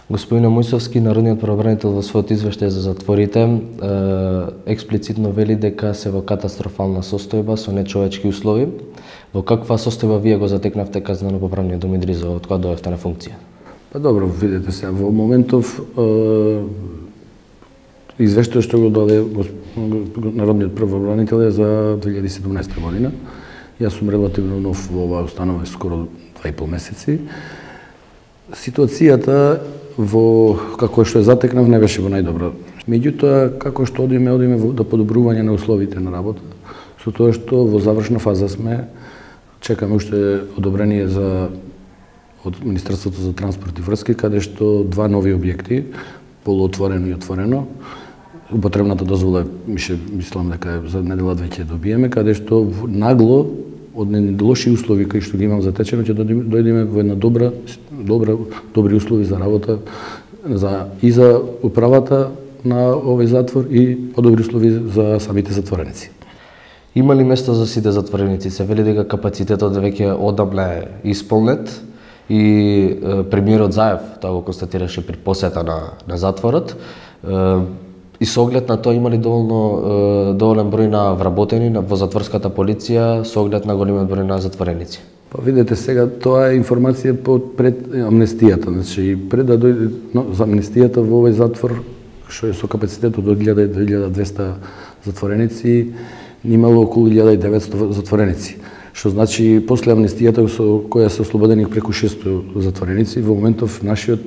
Господине Мојсовски, народниот правобранител во својот извештај за затворите експлицитно вели дека се во катастрофална состојба со нечовечки услови. Во каква состојба вие го затекнавте казнено-поправниот дом Идризово од кога дојдовте на функција? Па добро, видете се, во моментов извештај што го даде народниот правобранител е за 2017 година. Јас сум релативно нов во оваа установа, скоро 2,5 месеци. Ситуацијата како што ја затекнав не беше во најдобро. Меѓутоа, како што одиме до подобрување на условите на работа, со тоа што во завршна фаза сме, чекаме уште одобрение од Министерството за транспорт и врски, каде што два нови објекти, полуотворено и отворено, употребната дозвола мислам дека за недела-две ќе добиеме, каде што нагло од лоши услови кои што ги имам затечено ќе дојдеме во една добри услови за работа и за управата на овој затвор и подобри услови за самите затвореници. Има ли место за сите затвореници? Се вели дека капацитетот веќе одамна е исполнет и премиерот Заев тоа го констатираше при посета на затворот. И со оглед на тоа има ли доволен број на вработени во затворската полиција со оглед на големиот број на затвореници? Па видете сега, тоа е информација пред амнестијата. Значи, пред да дојде за амнестијата во овој затвор, што е со капацитет од 1200 затвореници, имало околу 1900 затвореници. Што значи, после амнестијата со која се ослободени преку 600 затвореници, во моментов нашиот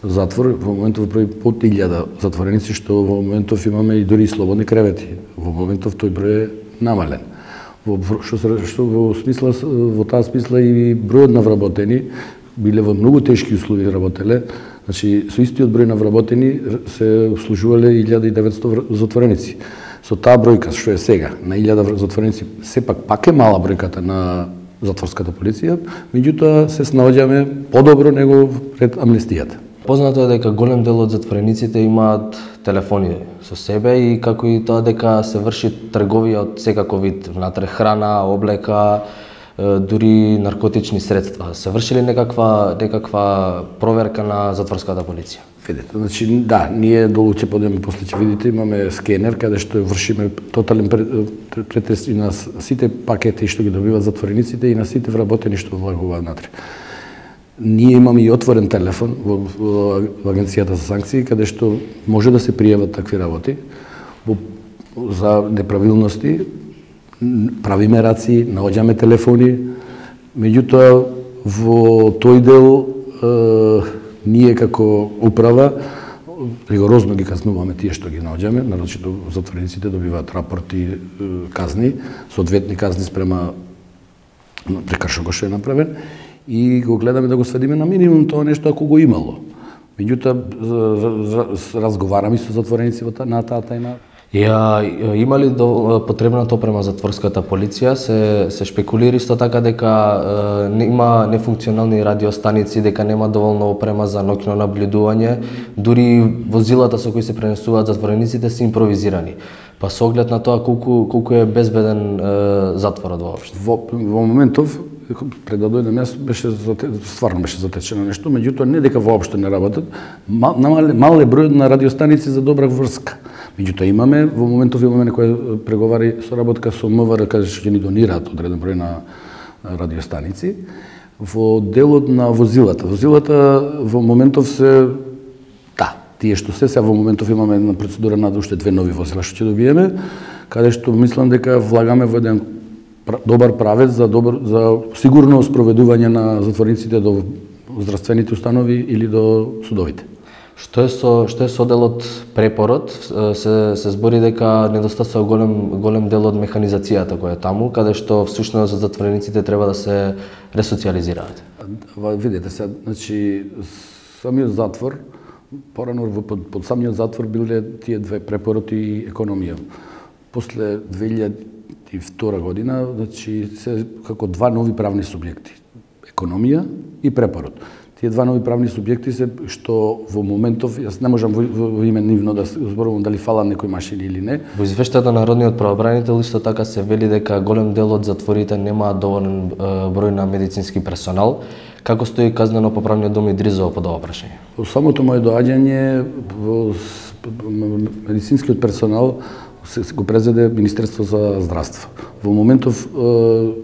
затвор, во моментов број под 1000 затвореници, што во моментов имаме и дури слободни кревети. Во моментов тој број е намален. Во таа смисла и бројот на вработени биле во многу тешки услови работеле. Значи, со истиот број на вработени се обслужувале 1900 затвореници. Со таа бројка што е сега, на 1000 затвореници, сепак пак е мала бројката на затворската полиција, меѓутоа се снаоѓаме подобро него пред амнестијата. Познато е дека голем дел од затворениците имаат телефони со себе и како и тоа дека се врши трговија од секаков вид, внатре храна, облека, дури наркотични средства. Се врши ли некаква проверка на затворската полиција? Видете, значи да, ние долу ќе подеме, после ќе видите, имаме скенер каде што вршиме тотален претрес и на сите пакети што ги добиваат затворениците и на сите вработени што влагуваат внатре. Ние имаме и отворен телефон во Агенцијата за санкции, каде што може да се пријават такви работи за неправилности, правиме раци, наоѓаме телефони, меѓутоа во тој дел ние како управа ригорозно ги казнуваме тие што ги наоѓаме, нарочито затворениците добиваат рапорти, казни, соодветни казни спрема прекршокот што е направен, и го гледаме да го сведиме на минимум тоа нешто ако го имало. Меѓутоа разговараме со затвореници на таа тема. Има ли потребната опрема затворската полиција? Се шпекулира исто така дека има нефункционални радиостаници, дека нема доволно опрема за ноќно наблюдување, дури возилата со кои се пренесуваат затворениците се импровизирани. Па со оглед на тоа колку е безбеден затворот воопшто? Во моментов пред да дојдем јас стварно беше затечено нешто, меѓутоа не дека воопшто не работат, мал е бројот на радиостаници за добра врска. Меѓутоа во моментов имаме некоја преговари соработка со МВР, каде што ќе ни донираат одреден број на радиостаници. Во делот на возилата во моментов тие што се во моментов имаме една процедура на уште две нови возила што ќе добиеме, каде што мислам дека влагаме во еден добар правец за сигурно спроведување на затворниците до здравствените установи или до судовите. Што е со делот препорот? Се збори дека недостасува голем дел од механизацијата која е таму, каде што всушност затворениците треба да се ресоциализираат. Видете се, значи самиот затвор, порано под самиот затвор биле тие две препороти и економија. После 2002 година, значи се како два нови правни субјекти, економија и препорот. Тие два нови правни субјекти се што во моментов, јас не можам во име нивно да зборувам дали фала некои машини или не. Во извештајот на Народниот правобранител исто така се вели дека голем дел од затворите немаат доволен број на медицински персонал. Како стои казнено-поправниот дом Идризово по ова прашање? Во самото мое доаѓање во медицинскиот персонал го презеде Министерство за здравство. Во моментов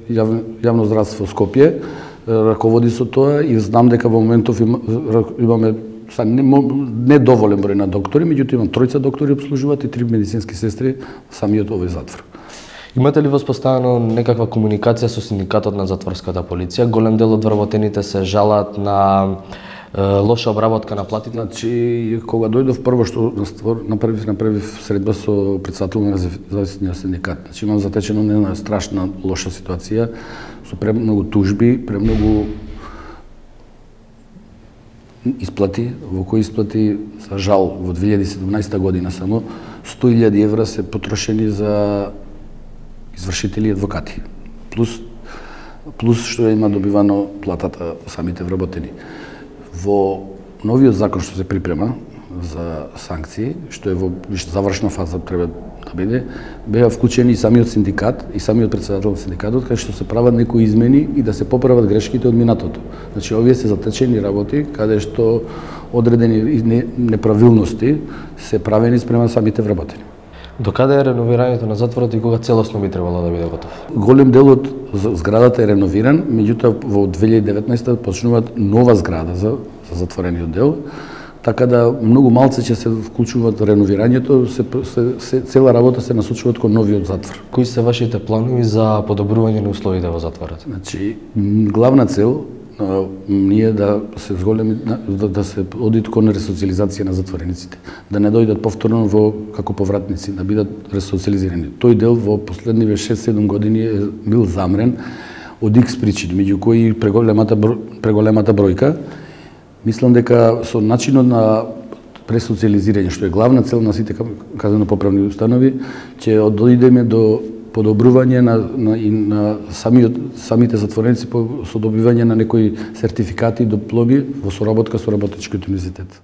јавно здравство Скопје раководи со тоа и знам дека во моментов имаме недоволен број на доктори, меѓутоа имам 3 доктори обслужуваат и 3 медицински сестри самиот овој затвор. Имате ли воспоставено некаква комуникација со синдикатот на затворската полиција? Голем дел од вработените се жалат на лоша обработка на платите? Значи, кога дојдов прво што направив средба со претседател на независниот синдикат. Значи, имам затечено една страшна лоша ситуација со премногу тужби, премногу исплати, во кои исплати, за жал, во 2017 година само 100.000 евра се потрошени за извршители и адвокати. Плюс што има добивано платата самите вработени. Во новиот закон што се припрема за санкции, што е во завршна фаза треба да биде, беа вклучени и самиот синдикат и самиот претседател на синдикатот, каде што се прават некои измени и да се поправат грешките од минатото. Значи, овие се затечени работи каде што одредени неправилности се правени спрема самите вработени. Докаде е реновирањето на затворот и кога целосно би требало да биде готов? Голем дел од зградата е реновиран, меѓутоа во 2019 почнуваат нова зграда за затворениот дел, така да многу малце ќе се вклучуваат во реновирањето, цела работа се насочува кон новиот затвор. Кои се вашите планови за подобрување на условите во затворот? Значи, главна цел ние да се зголеми, да се оди кон ресоциализација на затворениците, да не дојдат повторно како повратници, да бидат ресоциализирани. Тој дел во последниве 6-7 години е бил замрен од X причини, меѓу кои преголемата бројка. Мислам дека со начинот на пресоциализирање, што е главна цел на сите казнено-поправни установи, ќе дојдеме до подобрување на самите затвореници со добивање на некои сертификати и дипломи во соработка со Работничкиот универзитет.